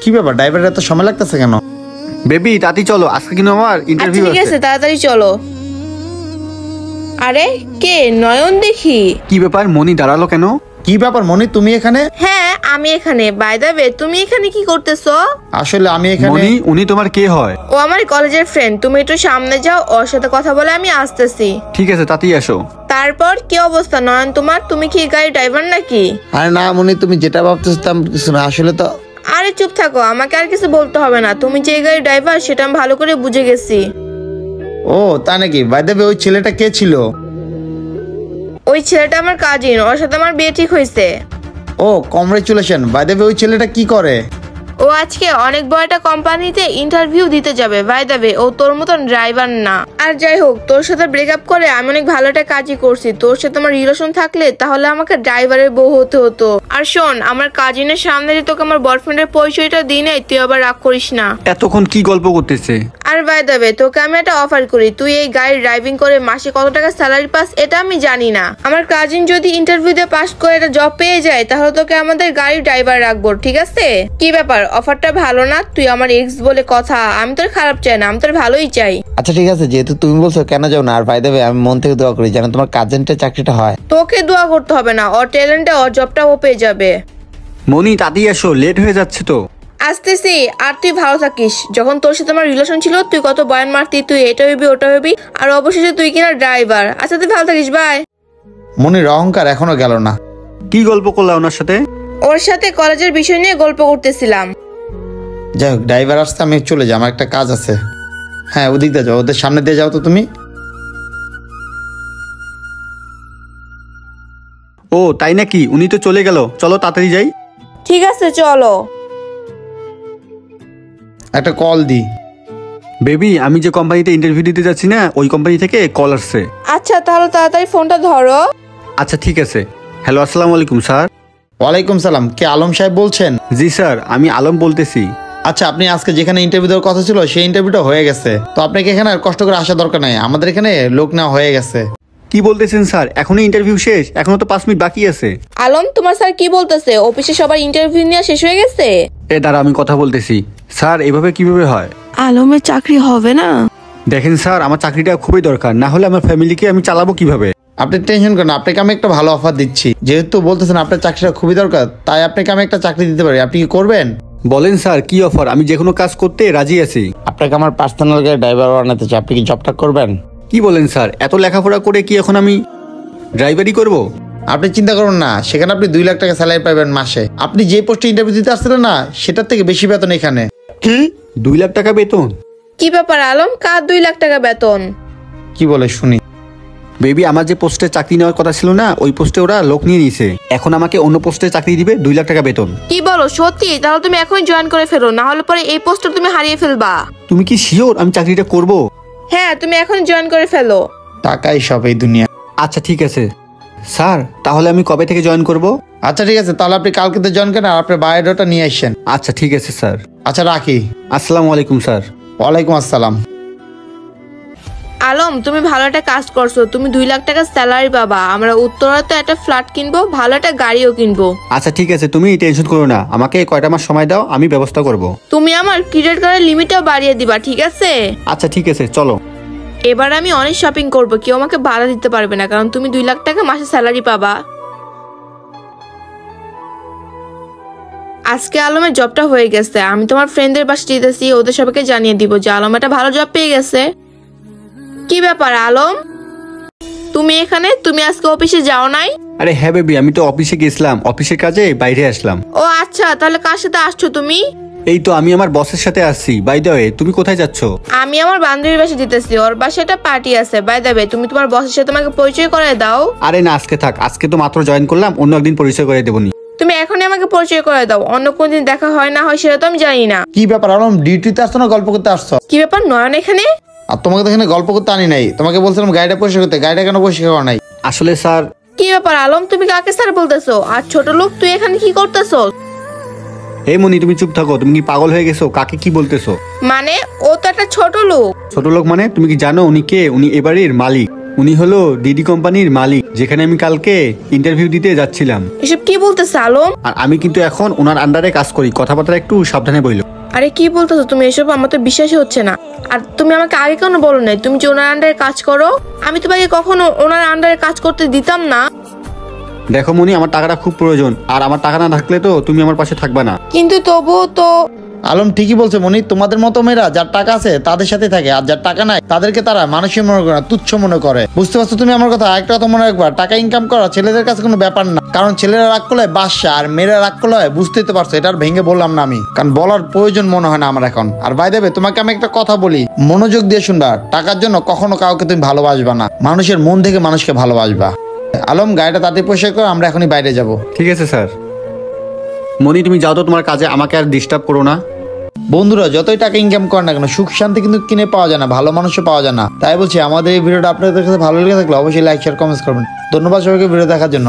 কি ব্যাপার, ড্রাইভারের এত সময় লাগতেছে কেন? বেবি তাড়াতাড়ি চলো, আজকে কিন্তু আমার ইন্টারভিউ ঠিক আছে, তাড়াতাড়ি চলো। আরে কে? নয়ন দেখি। কি ব্যাপার, মনি দাঁড়ালো কেন? কি ব্যাপার মনি, তুমি এখানে? হ্যাঁ আমি এখানে। বাই দ্য ওয়ে, তুমি এখানে কি করতেছো? আসলে আমি এখানে। মনি, উনি তোমার কে হয়? ও আমার কলেজের ফ্রেন্ড। তুমি একটু সামনে যাও, ওর সাথে কথা বলে আমি আসতেছি। ঠিক আছে, তাড়াতাড়ি আসো। তারপর কি অবস্থা নয়ন তোমার? তুমি কি গাড়ি ড্রাইভার নাকি? আরে না মনি, তুমি যেটা ভাবতেছো তেমন কিছু না, আসলে তো। আরে চুপ থাকো, আমাকে আর কিছু বলতে হবে না। তুমি যে গাড়ি ড্রাইভার সেটা আমি ভালো করে বুঝে গেছি। ও তা নাকি? বাই দ্য ওয়ে, ওই ছেলেটা কে ছিল? ওই ছেলেটা আমার কাজিন, ওর সাথে আমার বিয়ে ঠিক হয়েছে। ও কংগ্রেচুলেশন। বাই দ্য ওয়ে, ওই ছেলেটা কি করে? ও আজকে অনেক বড় একটা কোম্পানিতে ইন্টারভিউ দিতে যাবে। বাই দ্য ওয়ে, ও তোর মতন ড্রাইভার না। আর যাই হোক, তোর সাথে ব্রেকআপ করে আমি অনেক ভালো একটা কাজই করছি। তোর সাথে আমার রিলেশন থাকলে তাহলে আমাকে ড্রাইভারের বউ হতে হতো। আর শোন, আমার কাজিনের সামনে যে তোকে আমার বয়ফ্রেন্ডের পরিচয়টা দিই নাই, তুই আবার রাগ করিস না। এতক্ষণ কি গল্প করতেছে? আর বাই দ্য ওয়ে, তোকে আমি একটা অফার করি। তুই এই গাড়ি ড্রাইভিং করে মাসে কত টাকা স্যালারি পাস এটা আমি জানি না। আমার কাজিন যদি ইন্টারভিউতে পাস করে একটা জব পেয়ে যায় তাহলে তোকে আমাদের গাড়ি ড্রাইভার রাখবো, ঠিক আছে? কি ব্যাপার, অফারটা ভালো না? তুই আমার এক্স বলে কথা, আমি তোর খারাপ চাই না, আমি তোর ভালোই চাই। আচ্ছা ঠিক আছে, যেহেতু তুমি বলছো কেন যাও না। আর বাই দ্য ওয়ে, আমি মন থেকে দোয়া করি যেন তোমার কাজিনটা চাকরিটা হয়। তোকে দোয়া করতে হবে না, ওর ট্যালেন্টে ওর জবটা ও পেয়ে যাবে। মনি তাড়াতাড়ি আসো, লেট হয়ে যাচ্ছে তো। আসতেছি। আর তুই ভালো থাকিস। যখন তোর সাথে আমার রিলেশন ছিল তুই কত বয়ান মারতি, তুই এটা হবি ওটা হবি, আর অবশেষে তুই কিনা ড্রাইভার। আচ্ছা তুই ভালো থাকিস, বাই। মনির অহংকার এখনো গেল না। কি গল্প করলা ওনার সাথে? ওর সাথে কলেজের বিষয় নিয়ে গল্প করতেছিলাম। যাই হোক, ড্রাইভার আসতে আমি চলে যাই, আমার একটা কাজ আছে। হ্যাঁ ওদিক দিয়ে যাও, ওদের সামনে দিয়ে যাও তো তুমি। ও তাই নাকি? উনি তো চলে গেল, চলো তাড়াতাড়ি যাই। ঠিক আছে চলো। একটা কল দি। বেবি, আমি যে কোম্পানিতে ইন্টারভিউ দিতে যাচ্ছি না, ওই কোম্পানি থেকে কল আসছে। আচ্ছা তাহলে তাড়াতাড়ি ফোনটা ধরো। আচ্ছা ঠিক আছে। হ্যালো, আসসালামু আলাইকুম স্যার। ওয়ালাইকুম সালাম। কে আলম সাহেব বলছেন? জি স্যার, আমি আলম বলতেছি। আচ্ছা, আপনি আজকে যেখানে ইন্টারভিউ দেওয়ার কথা ছিল সেই ইন্টারভিউটা হয়ে গেছে, তো আপনাকে এখানে আর কষ্ট করে আসা দরকার নাই, আমাদের এখানে লোক নেওয়া হয়ে গেছে। কি বলতেছেন স্যার? এখনো ইন্টারভিউ শেষ? এখনো তো 5 মিনিট বাকি আছে। আলম, তোমার স্যার কি বলতেছে? অফিসে সবার ইন্টারভিউ নেওয়া শেষ হয়ে গেছে? এ দাঁড়া, আমি কথা বলতেছি। স্যার এভাবে কিভাবে হয়? আলমের চাকরি হবে না? দেখেন স্যার, আমার চাকরিটা খুবই দরকার, না হলে আমার ফ্যামিলিকে আমি চালাবো কিভাবে? আপনি টেনশন করেন, আপনাকে আমি একটা ভালো অফার দিচ্ছি। যেহেতু বলতেছেন আপনার চাকরিটা খুবই দরকার, তাই আপনাকে আমি একটা চাকরি দিতে পারি। আপনি কি করবেন? বলেন স্যার, কি অফার? আমি যে কোনো কাজ করতে রাজি আছি। আপনাকে আমার পার্সোনাল গাড়ি ড্রাইভার বানাতে চাই, আপনি কি জবটা করবেন? কি বলেন স্যার? এত লেখাপড়া করে কি এখন আমি ড্রাইভারি করব? আপনি চিন্তা করুন না, সেখানে আপনি 2 লাখ টাকা স্যালারি পাবেন মাসে। আপনি যে পোস্টে ইন্টারভিউ দিতে আসছিলেন না, সেটার থেকে বেশি বেতন এখানে। কি 2 লাখ টাকা বেতন? কি ব্যাপার আলম, কার 2 লাখ টাকা বেতন? কি বলে শুনি? বেবি, আমার যে পোস্টে চাকরি নেওয়ার কথা ছিল না, ওই পোস্টে ওরা লোক নিয়ে নিছে। এখন আমাকে অন্য পোস্টে চাকরি দিবে, 2 লাখ টাকা বেতন। কি বলো সত্যি? তাহলে তুমি এখনই জয়েন করে ফেলো, না হলে পরে এই পোস্টটা তুমি হারিয়ে ফেলবা। তুমি কি শিওর আমি চাকরিটা করব? হ্যাঁ, তুমি এখন জয়েন করে ফেলো। টাকাই সব এই দুনিয়া। আচ্ছা ঠিক আছে স্যার, তাহলে আমি কবে থেকে জয়েন করব? আচ্ছা ঠিক আছে, তাহলে আপনি কালকে তো জয়েন করেন, আর আপনার বায়োডাটা নিয়ে আসেন। আচ্ছা ঠিক আছে স্যার। আচ্ছা রাখি। আসসালামু আলাইকুম স্যার। ওয়ালাইকুম আসসালাম। আলম, তুমি ভালো একটা কাজ করছো। তুমি 2 লাখ টাকা স্যালারি পাবা। আমরা উত্তরাতে একটা ফ্ল্যাট কিনবো, ভালো একটা গাড়িও কিনবো। আচ্ছা ঠিক আছে, তুমি টেনশন করো না, আমাকে কয়টা মাস সময় দাও, আমি ব্যবস্থা করব। তুমি আমার ক্রেডিট কার্ডের লিমিটটাও বাড়িয়ে দিবা, ঠিক আছে? আচ্ছা ঠিক আছে, চলো। এবার আমি অনেক শপিং করব, কেউ আমাকে বাধা দিতে পারবে না, কারণ তুমি 2 লাখ টাকা মাসে স্যালারি পাবা। আজকে আলমের জবটা হয়ে গেছে। আমি তোমার ফ্রেন্ডদের বাসা যেতেছি, ওদের সবাইকে জানিয়ে দিব যে আলম একটা ভালো জব পেয়ে গেছে। কি ব্যাপার আলম, তুমি এখানে? তুমি আজকে অফিসে যাও নাই? আরে হ্যাঁ বেবি, আমি তো অফিসে গেছিলাম, অফিসের কাজে বাইরে আসলাম। ও আচ্ছা, তাহলে কার সাথে আসছো তুমি? এই তো আমি আমার বসের সাথে আসছি। বাই দ্য ওয়ে, তুমি কোথায় যাচ্ছ? আমি আমার বান্ধবীর বাসা যেতেছি, ওর বাসায় একটা পার্টি আছে। বাই দ্য ওয়ে, তুমি তোমার বসের সাথে আমাকে পরিচয় করে দাও। আরে না, আজকে থাক, আজকে তো মাত্র জয়েন করলাম, অন্য একদিন পরিচয় করে দেবনি। তুমি এখনই আমাকে পরিচয় করে দাও, অন্য কোন দিন দেখা হয় না হয় সেটা তো আমি জানি না। কি ব্যাপার আলম, ডিউটিতে আসছো না গল্প করতে আসছো? কি ব্যাপার নয়ন এখানে? আর তোমাকে তো এখানে গল্প করতে আনি নাই, তোমাকে বলছিলাম গাড়িটা পরিষ্কার করতে, গাড়িটা কেন পরিষ্কার করা নাই? আসলে স্যার। কি ব্যাপার আলম, তুমি কাকে স্যার বলতেছো? আর ছোট লোক, তুই এখানে কি করতেছো? এই মনি, তুমি চুপ থাকো, তুমি কি পাগল হয়ে গেছো? কাকে কি বলতেছো? মানে ও তো একটা ছোট লোক। ছোট লোক মানে? তুমি কি জানো উনি কে? উনি এবাড়ির মালিক, উনি হলো ডিডি কোম্পানির মালিক, যেখানে আমি কালকে ইন্টারভিউ দিতে যাচ্ছিলাম। এসব কি বলতেছে আলম? আর আমি কিন্তু এখন ওনার আন্ডারে কাজ করি, কথাবার্তা একটু সাবধানে বইলো। আরে কি বলতেছো তুমি এসব? আমার তো বিশ্বাসই হচ্ছে না। আর তুমি আমাকে আগে কেন বলো নাই তুমি যে ওনার আন্ডারে কাজ করো? আমি তোমাকে কখনো ওনার আন্ডারে কাজ করতে দিতাম না। দেখো মনি, আমার টাকাটা খুব প্রয়োজন, আর আমার টাকা না থাকলে তো তুমি আমার পাশে থাকবে না। কিন্তু তবুও তো। আলম ঠিকই বলছে মনি, তোমাদের মতো মেয়েরা যার টাকা আছে তাদের সাথে থাকে, আর যার টাকা নাই তাদেরকে তারা মানুষই মনে করে না, তুচ্ছ মনে করে। বুঝতে পারছো তুমি আমার কথা? একটা কথা মনে রাখবা, টাকা ইনকাম করা ছেলেদের কাছে কোনো ব্যাপার না, কারণ ছেলেরা রাগ করলে বাদশা আর মেয়েরা রাগ করলে বুঝতেই তো পারছো। এটা আর ভেঙে বললাম না আমি, কারণ বলার প্রয়োজন মনে হয় না আমার এখন। আর ভাই দেবে, তোমাকে আমি একটা কথা বলি, মনোযোগ দিয়ে শুনবা। টাকার জন্য কখনো কাউকে তুমি ভালোবাসবা না, মানুষের মন থেকে মানুষকে ভালোবাসবা। আলম, গাড়িটা তাড়াতাড়ি পরিষ্কার করো, আমরা এখনই বাইরে যাব। ঠিক আছে স্যার। মনি তুমি যাও তো তোমার কাজে, আমাকে আর ডিস্টার্ব করো না। বন্ধুরা, যতই টাকা ইনকাম করে না কেন, সুখ শান্তি কিন্তু কিনে পাওয়া যায় না, ভালো মানুষও পাওয়া যায় না। তাই বলছি, আমাদের এই ভিডিওটা আপনাদের কাছে ভালো লেগে থাকলে অবশ্যই লাইক শেয়ার কমেন্টস করবেন। ধন্যবাদ সবাইকে ভিডিও দেখার জন্য।